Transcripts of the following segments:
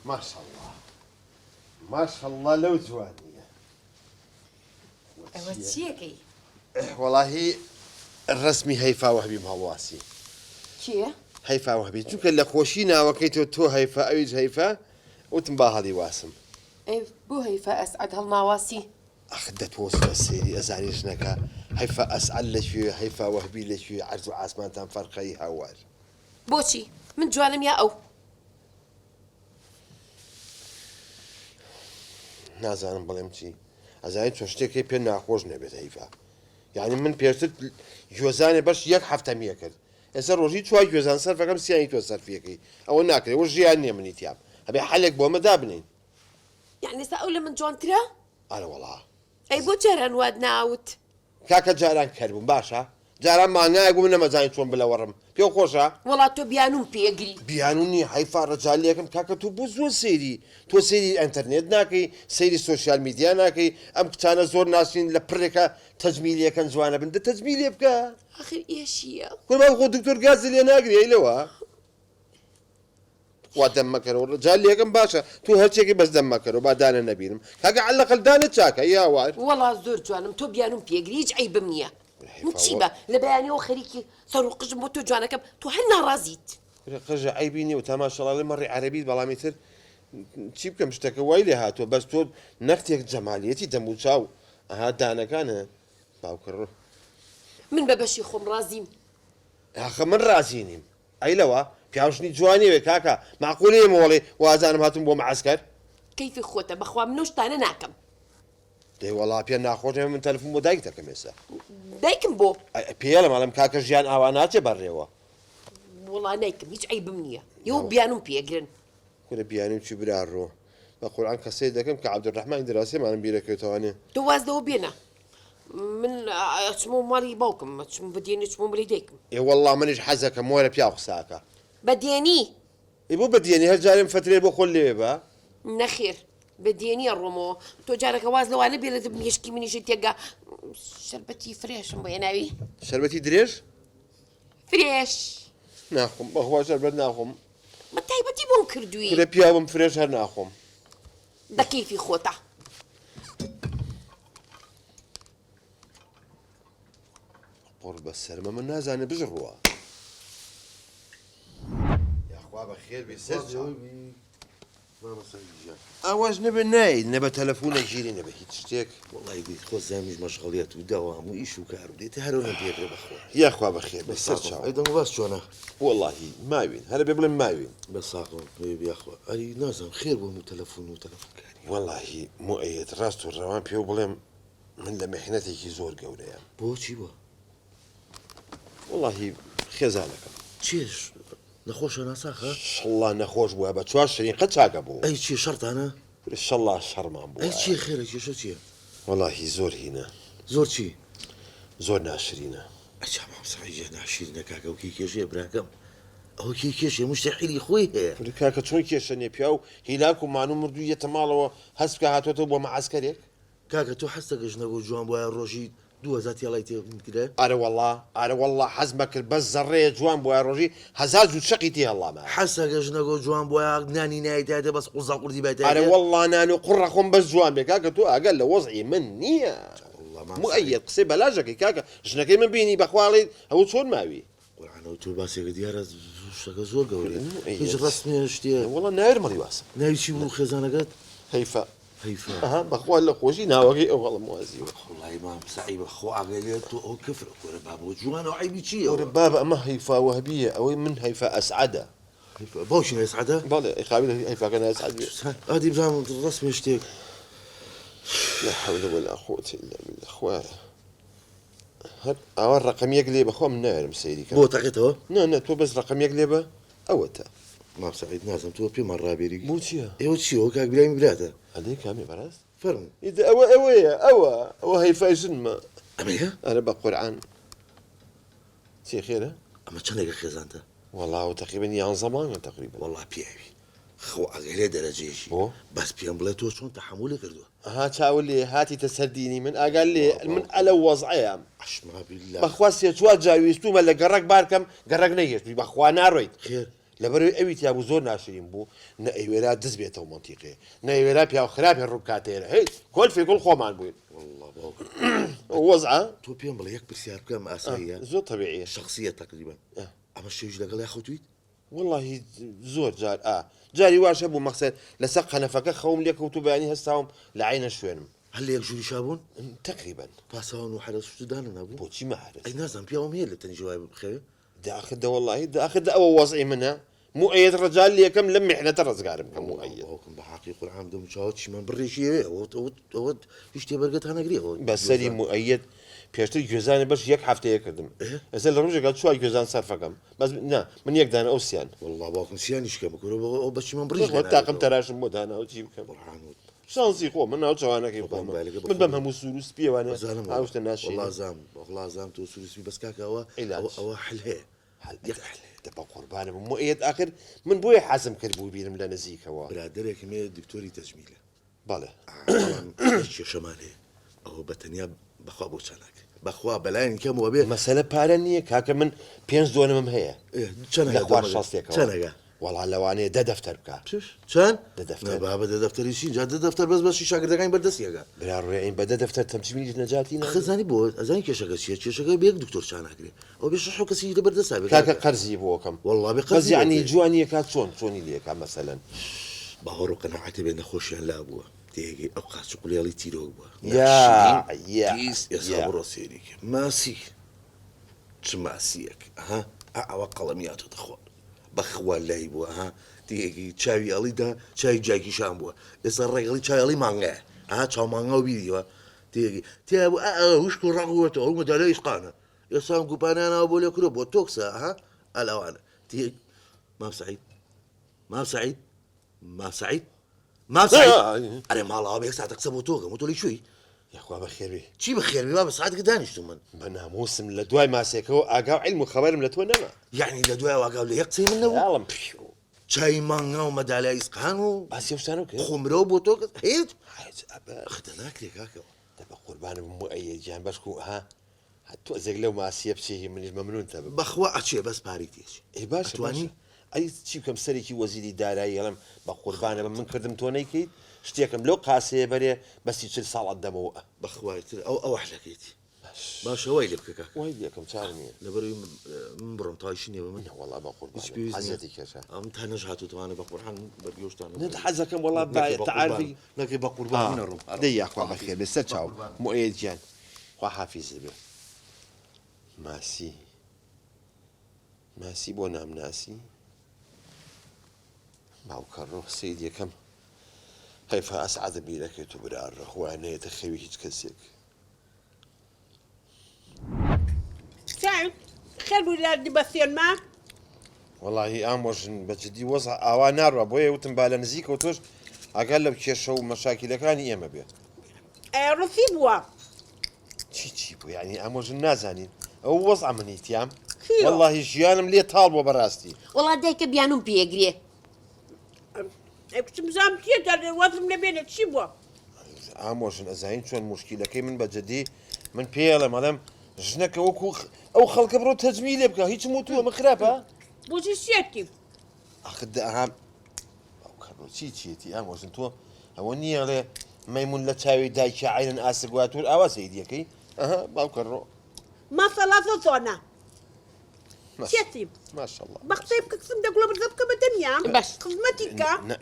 ما شاء الله ما شاء الله لو جوانية. ئەوە چیەکەی؟ والله الرسمي هيفا وهبي مهواسي. کێ؟ هيفا وهبي چونکە لە خۆشی ناوەکەی تۆ هيفا ئەویش هيفا وتم با هەڵی واسم. ئەی بۆ هەیفا ئەسعەد هەڵناواسی؟ ئەخ دەتۆست سێری ئەزانیش نەکە هيفا ئەسعەد لەکوێ هيفا وهبی لەکوێ عەرز و ئاسمانتان فەرقەی هاوار. بۆچی؟ من جوانم یا ئەو؟ نازانم بڵێم چی ئەزانیت چۆن شتێکی پێ ناخۆش نەبێت هەیفا. یعنی من پێشتر گوێزانێ بەش یەک هەفتەمیە کرد ئێستا ڕۆژی چوار گوێزان سەرفەکەم سیانی تۆ سەرفیەکەی ئەوە ناکرێت وە ژیان نییە منی تیام هەبێ حەلێک بۆ مەدا بنین. یعنی ئێستا ئەو لە من جوانترە؟ ئارە وەڵا ئەی بۆ جاران واد ناوت؟ کاکە جاران کەربووم باشە جاران مانایە بوو من نەمەزانی چۆن بلەوەڕم پێ خۆشە؟ وڵات تۆ بیانوم پێگری بیانونی هەیفا ڕەجالیەکەم کاکە تۆ بۆ زۆر سەیری تۆ سەیری ئەنتەرنێت ناکەی سەیری سۆشیال میدیا ناکەی ئەم کچانە زۆر ناسین لە پڕێکە تەجمیلیەکەن جوانە بن دە تەجمیلێ بکە ئاخر ئێشیە قوربان خۆ دکتۆر گاز لێ ناگری لەوە وا دەم مەکەرەوە ڕەجالیەکەم باشە تۆ هەرچێکی بەس دەم مەکەرەوە با دانە نەبینم کاکە عەلەقەل دانت چاکە یاوار وەڵا زۆر جوانم تۆ بیانوم پێگری هیچ عەیبم نییە چی بە لە بەیانیەوە خەریکی سەر و قژم بۆ تۆ جوانەکەم تۆ هەر ناڕازیت قژە عیبی نیە و تەماشەڵاڵی مەڕی عەرەبیت بەڵامی تر چی بکەم شتەکە وای لێ هاتووە بەس تۆ نەختێک جەمالیەتی دەم و چاو ئەها دانەکانە باوکڕ من بە بەشی خۆم ڕازیم ئاخە من ڕازی نیم ئەی لەوە پیاوشنی جوانیوێ کاکە معقولەیە مۆڵێ وازانم هاتم بۆ مەعەسکەر کەیفی خۆتە بەخوا من ئەو شتانە ناکەم دەی وەڵا پێ ناخۆشە من تەلەفۆن بۆ دایک دەکەم ئێستا دایکم بۆ پێڵە ماڵم کاکە ژیان ئاوا ناچێ بەڕێوە وڵا نایکم هیچ عیبم نییە یەوە بیانوم پێگرن کورە بیانیم چی برارڕۆ بە قورئان کەسەی دەکەم کە عەبدوڕەحمان دراوسێمانم بیرەکەوێتەوانێ تۆ واز لەوە بێنە من ئەچمەوە ماڵی باوکم ئەچم بەدێنێ چمە مەلی دایکم ئێ وەڵا منیش حەزەکەم وەرە پیا قساکە بەدێنی ئێ بۆ بەدێنی هەر جارێم فەترێ بۆ خۆل لێ بە نەخێر بەدێنیە ڕۆمەوە تۆ جارەکە واز لەوانە بێ لە مێشکی منیشی تێگا شەربەتی فرێشم بۆ هێناوی شەربەتی درێژ فرێش ناخۆم بەخوا شەربەت ناخۆم بە تایبەتی بۆم کردووی کورە پیاوم فرێش هەر ناخۆم بە کەیفی خۆتە قڕ بە سەرمە من نازانێ بژڕوە یاخوا بە خێر بێ سەر ئەوەش نەبێ نای نەبە تەلەفۆنە ژیری نەبە هیچ شتێک وڵی بی خۆ زامیش مەشغەڵیەت و داوا هەموو ئیش و کار و دێتە هەرۆنە پێدرێ بەخۆ یاخوا بە خێر بێ سەر چاو ئەدەم باس چۆنە وەڵاهی ماوین هەرە بێ بڵێم ماوین بە ساقم بیاخوا ئەری نازانم خێر بۆم و تەلەفۆن و تەلەفۆنکاری وەڵاهی مؤەیەت ڕاست و ڕەوان پێ بڵێم من لە مەحنەتێکی زۆر گەورەیە بۆچی بووە وەڵاهی خێزانەکەم چێش نەخۆشە ناساخە شڵا نەخۆش بووە بە چوار شەریقە چاکە بوو ئەی چی شەرتانە شەڵا شەڕمان بوو ئەی چی خێرە کێشە چییە وەڵاهی زۆر هینە زۆر چی زۆر ناشرینە ئەچا مامساییە ناشیرنە کاکە و کی کێشەیە براکەم ئەوە کی کێشێ مشتەحیلی خۆی هەیە کاکە چۆن کێشە نێ پیا و هیلاک و مانو مردوو یەتە ماڵەوە هەست بکە هاتوۆتەوە بۆ مەعەسکەرێک کاکە تۆ هەستە گەژنەوە جوان بۆە ڕۆژی 2000 تێڵای تێکرێ ئارە وەڵا حەزمە کرد بەس زەڕەیە جوان بۆە ڕۆژی هەزار جوو شەقی تێ هەڵامە حەسە گەژنەگە جوان بۆە نانی نایدادە بەس قوزا قوردی بێت ئارە وەڵا نان و قوڕە خۆم بەس جوان بێ کاکە تۆ ئەگەر لە وەزعی من نییە مؤەیەد قسەی بەلاژەکەی کاکە ژنەکەی من بینی بەخواڵی ئەوە چۆن ماوی قورئانەوە تۆ باسێکە دیارە شتەکە زۆر گەورەیە هیچ ڕەسمێ شتێ وەڵا نایرمەڵی واسە ناوی چی بوو خێزانەکەت هەیفا هەیفا ئەها بەخوا لە خۆشی ناوەکەی ئەو هەڵم وازیوە وڵی مام سعی بەخۆ ئاگەلێت تۆ ئەو کفرە گۆرە بابۆ جوان و عیبی چییە ئەوە بابە ئەمە هەیفا وەهبیە ئەوەی من هەیفا ئەسعەدە باوشی نایسعەدە بەڵێ خاوی هەیفاکە نایسعەد بێ ئادی بزانم ڕەسمێ شتێک لا حول ولا قوة إلا بالله خواه هر أول رقم يقلي بخوا من نعرم سيدي بۆ تاقێتەوە نا تو بس رقم يقلي به أو تا مام سعید نازم تۆ پێمان ڕابێری بوتيا ئێوە چیەوە کاک بیرامی براتە هذه كامي براس فەرمو إذا أو هي فايزن ما ئەمەیە أنا بقرآن تي خيره ئەمە چەندێکە خێزانتە والله تقريبا يان زمان تقريبا وەڵا پیاوی خۆ ئەگەلێ دەرەجێشی بۆ بەس پێم بڵێ تۆ چۆن تەحمولی کردووە ها تاولي هاتي تسرديني من أقال لي من ألا وضعي عشما بالله بخوا سيتوا جاويستو ما لقرق باركم قرق نيش بخوا نارويت خێر لەبەرەوەی ئەوی تیابوو زۆر ناشرین بوو نە ئەیوێرا دەست بێتەوە منتیقێ نە ئەیوێرا پیا و خراپێ ڕووکاتێرە هی کۆل فێگوڵ خۆمان بووین والله باوکم وەزعە تۆ پێم بڵێ یەک پرسیار بکەم ئاساییە زۆر طبیعیە شخصیە تقریبا ئەمە شێوش لەگەڵ یاخوتویت والله زۆر جار جاری واشە بوو مەقسەد لەسەر قەنەفەکە خەوم لێ کەوتو بەیانی هەستاوم لە عینە شوێنم هەل لە یەک ژووری شابوون تقریبا پاسەوان و حرە سوودانە نەبوو بۆچی مەهرس ئەی نازانم پیاوەم هەیە لە تەنجوای بخەوێ داخدا والله داخدا ئەوە وەزعی منە مؤيد رجال لي كم لم محنة الرزقار بكم مؤيد وكم بحقيق العام دم شاوت شمان بريشي او يشتي برقت انا قري بس سري مؤيد بيشتري جوزان باش يك حفته يكدم اذا الرجل قال شو جوزان صرفه كم بس نا من يقدر اوسيان والله باكم سيان ايش كم كرو باش شمان بريش طاقم تراش مود انا وجيب كم شانسي خو من اوت وانا كيف من بهم مسولوس بي وانا عاوزت الناس والله زام تو سولوس بس كاكا او حل يحل دابا قربان مؤيد اخر من بوي حازم كربو بينم لا نزيك هو برادرك مي دكتوري تجميله بله شي شمالي او بتنيا بخوا بوشانك بخوا بلاين كم وبي مسألة بارنية كاك من بينز دونم هي شنو الاخوار شخصيك شنو والله لو انا دا دفتر بكا شان دا دفتر بابا دا دفتر يشين جا دا دفتر بس شاگردگان بردس يگا بلا روعين بدا دفتر تمشي نجاتي خزاني بو ازاني كشغل شي بيك دكتور شاناكري او بيشرحوا كسي بردس كاك قرزي بوكم والله بقرز يعني جواني كات شوني ليك مثلا باهور قناعتي بين خوشيان لا ابو تيجي ابقى شغل يلي تيرو ابو يا كيس يا صبر سيريك ماسي تماسيك ها اعوا قلميات تخوان بخوان لا يبوا ها تيجي تشاوي علي دا تشاي جاكي شامبوا يصير رجلي تشاي علي مانغا ها تشاو مانغا فيديو تيجي تيابو وش كل رغوته هو مدى لا يسقانا يصام قبانا انا ابو لك ربو توكسا ها الا وانا تيجي ما سعيد ما سعيد ما سعيد ما سعيد انا ما الله بيك ساعتك سبو توغا مو تقولي شوي يا اخويا بخير بيه شي بخير بي بابا ساعتك دانش تمن بناموس من لدواي ما سيكو اقاو علم وخبر من لتونا يعني لدواء واقاو لي يقصي منه يلا شاي مانغا ومدى لا يسقانو بس يوسانو كده خمرو بوتوك هيت حيت ابا اخدناك لك هكا دابا قربان مؤيد جان باش كو ها حتى زغلو ما سيبشي من الممنون تبع بخوا اشي بس باريتيش اي باشا اتواني اي شي كم سريكي وزيري دارایی يلم بقربان من كردم تونيكي شتيكم لو قاسي بري بس يشيل صال الدمو بخوا او احلكيتي باش ويلي بكاكا ويليكم شارني لبري من برم طايشني بمن والله بقربان حزتي كشا امتى نجحت وانا بقرحان بريوش تانا نتحزكم والله تعرفي لكن بقربان من الروم دي يا اخوان بخير بس تشاو مؤيد جان خوا حافظ به ماسي بو نام ناسي باو كرو سيدي كم كيف اسعد بي لك تبرار وانا يتخوي هيك كسيك سعد خير ولاد بسيون ما والله اموش بجدي وضع اوانار ابويا وتنبالا نزيك وتوش اقل لو كيشو مشاكل كان يما بيه رصيبوا تشي بو يعني اموش النازانين او وضع من ايتيام خير. والله جيانم لي طالبوا براستي والله دايك بيانو بيجري كنت مزامتي ترى وزن نبينا تشيبوا اموش ازاين شو المشكله كي من بجدي من بيلا مادام جنك او خلق برو تجميل يبقى هيك موتوا مخربه بوزي سيتي اخد اهم او كانوا تشيتي اموش انتو هوني على ميمون لا تاوي دايك عين اسقواتور او سيديكي باو كرو ما ثلاثة زونا سيتي ما شاء الله بختيب كسم دقلو برزبك بدنيا بس.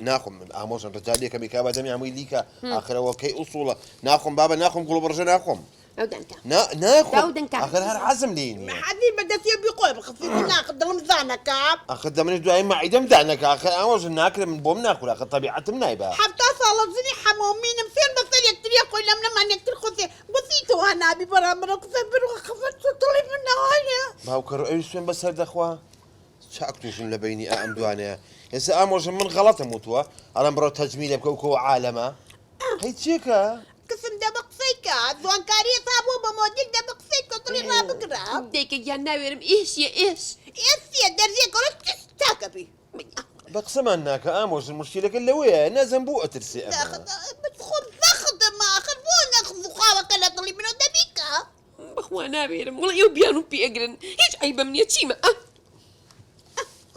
ناخذ اموش الرجال كم يكابا دم يعمل ليك اخر وكي اصوله ناخذ بابا ناخذ قلوب رجال ناخذ عود انت ناخذ داود انت. اخر هالعزم لين ما حد بدا فيه بيقول بخفيف ناخذ المزانك اخذ من دواي ما عيدم دعنك اخر اموش ناكل من بوم ناكل اخر طبيعه منايبه حتى صالة زني حمومين مسين بس يكتري يقول لنا ما نكتر خذي بسيطو انا ببرا مرق صبر خفت طلب من هاي باو كرو ايش بس هذا اخوا شاكتوش لبيني ام دوانه هسه اموش من غلط موتوا انا مرو تجميل بكوكو عالمه هي تشيكا قسم دبق فيكا زوان كاري صابو بموديل دبق فيكا طلي رابق راب دايك جانا ويرم ايش يا ايش يا درجة قلت تستاكبي بقسم انك اموش المشكله كلها ويا نازم بو اترسي بتخذ ما اخذون اخذ خاوة كلا طلي منو دبيكا بخوانا ويرم والله يو بيانو بيجرن هيك عيبه من يتيمه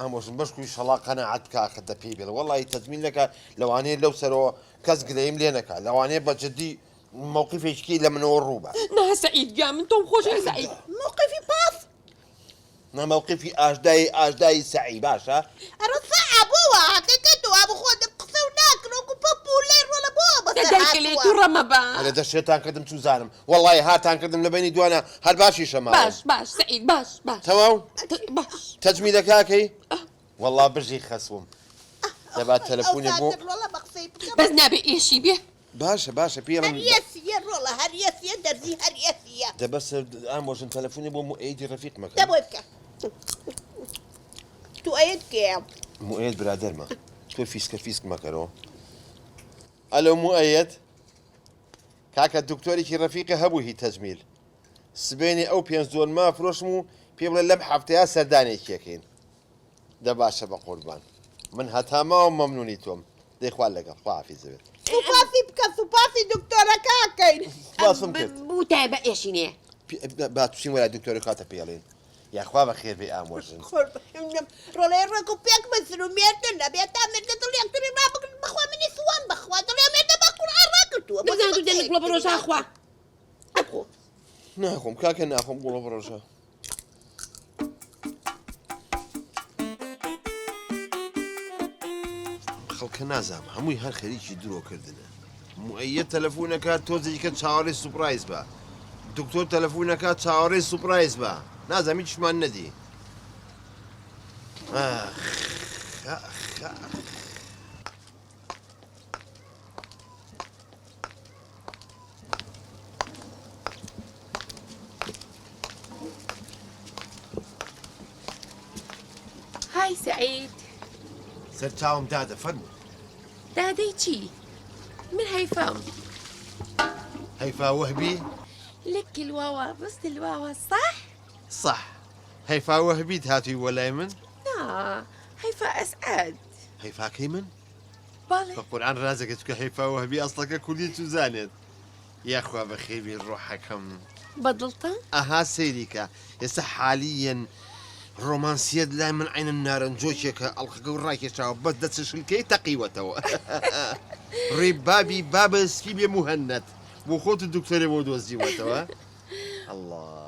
ئامۆژم بەشکوی شەڵا قەنەعەت بکە کە دەپێی بێڵە وەڵی تەزمین نەکە لەوانەیە لەو سەرەوە کەس گلەیم لێ نەکە لەوانەیە بە جددی مووقفێکی لە منەوە ڕووبە نا سعيد جا من توم خوش سعيد موقفي باص نەمەوقفی ئاژدایی سەعی باشە أنا صعب هو حقيقته أبو خود قصي وناكل وكو بابولير ولا بابا دەدایکە لێ تو ڕەمەبان لە دەشێتان کردم چوزانم وەڵی هاتان کردم لە بینی دوانە هەر باشی شەما باش سعيد باش تەواو باش تەجمی دەکاکەی وەڵا برژی خەسوم دەبات تەلەفۆنی بۆ والله بقصي بەس نابێ ئێشی بێ باشە پێڵم هريسية رولا هريسية درزي هريسية دەبەس ئامۆژن تەلەفۆنی بۆ موئیدی ڕەفیق مەکە دابو يبكى تو أيد كام موئید برادەرمە تۆ فیسک مەکەرەوە ئەلۆ موئەیەت کاکە دکتۆرێکی ڕەفیقی هەبوو هی تەجمیل سبێنی ئەو پێنج زۆرما فرۆشم و پێ بڵێ لەم هەفتەیە سەردانێکیەکەین دەباشە بە قوربان من هەتاماوە مەمنونی تۆم دەیخوال لەگەڵ خواحافیز بێت سوباسي بكى سوباسي دكتورة كاكين باسم کرد بوو تای بە ئێشینێ با تووسین وەلای دکتۆری کاتە پێڵێن یاخوا بە خێر بێ ئامۆژن رولا يرقو بيك مسلو ميرتنا بيتا ميرتنا تولي أكتري رابك بخوا مني سوان بخوا تولي ميرتنا بقول عراكتو دەزانم تو دەنگ بڵە بڕۆژا خوا ئەبخۆ ناخۆم کاکە ناخۆم گوڵە بڕۆژە خەڵکە نازام هەمووی هەر خەریکی درۆکردنە موئەیە تەلەفۆنەکە تۆزێکیکە چاوەڕێی سوپرایز بە دکتۆر تەلەفۆنەکە چاوەڕێی سوپرایز بە نازامی چشمان نەدی هاي سعيد سەر چاوم دادە فەرموو دادەی چی من هەیفام هەیفا وەهبی لك الواوا بس الواوا صح؟ صح هەیفا وەهبیت هاتووی وەلای من لا هيفا أسعد هەیفاکەی من بالي بە قورعان ڕازەکە چکە هەیفا وەهبی ئەسڵەکە کوردی توزانێت یاخوا بە خێوی ڕۆحەکەم بدلتا؟ ئەها سەیریکە ئێستا حالیەن ڕۆمانسیەت لای من عینە نارنجۆکێکە ئەڵخەکە و ڕاکێشاوە بەس دەچشلکەی تەقیوەتەوە ڕێ بابی بابە سکی بێ موهەنەت بۆ خۆت و دکتۆرێ بۆ دۆزیوەتەوە الله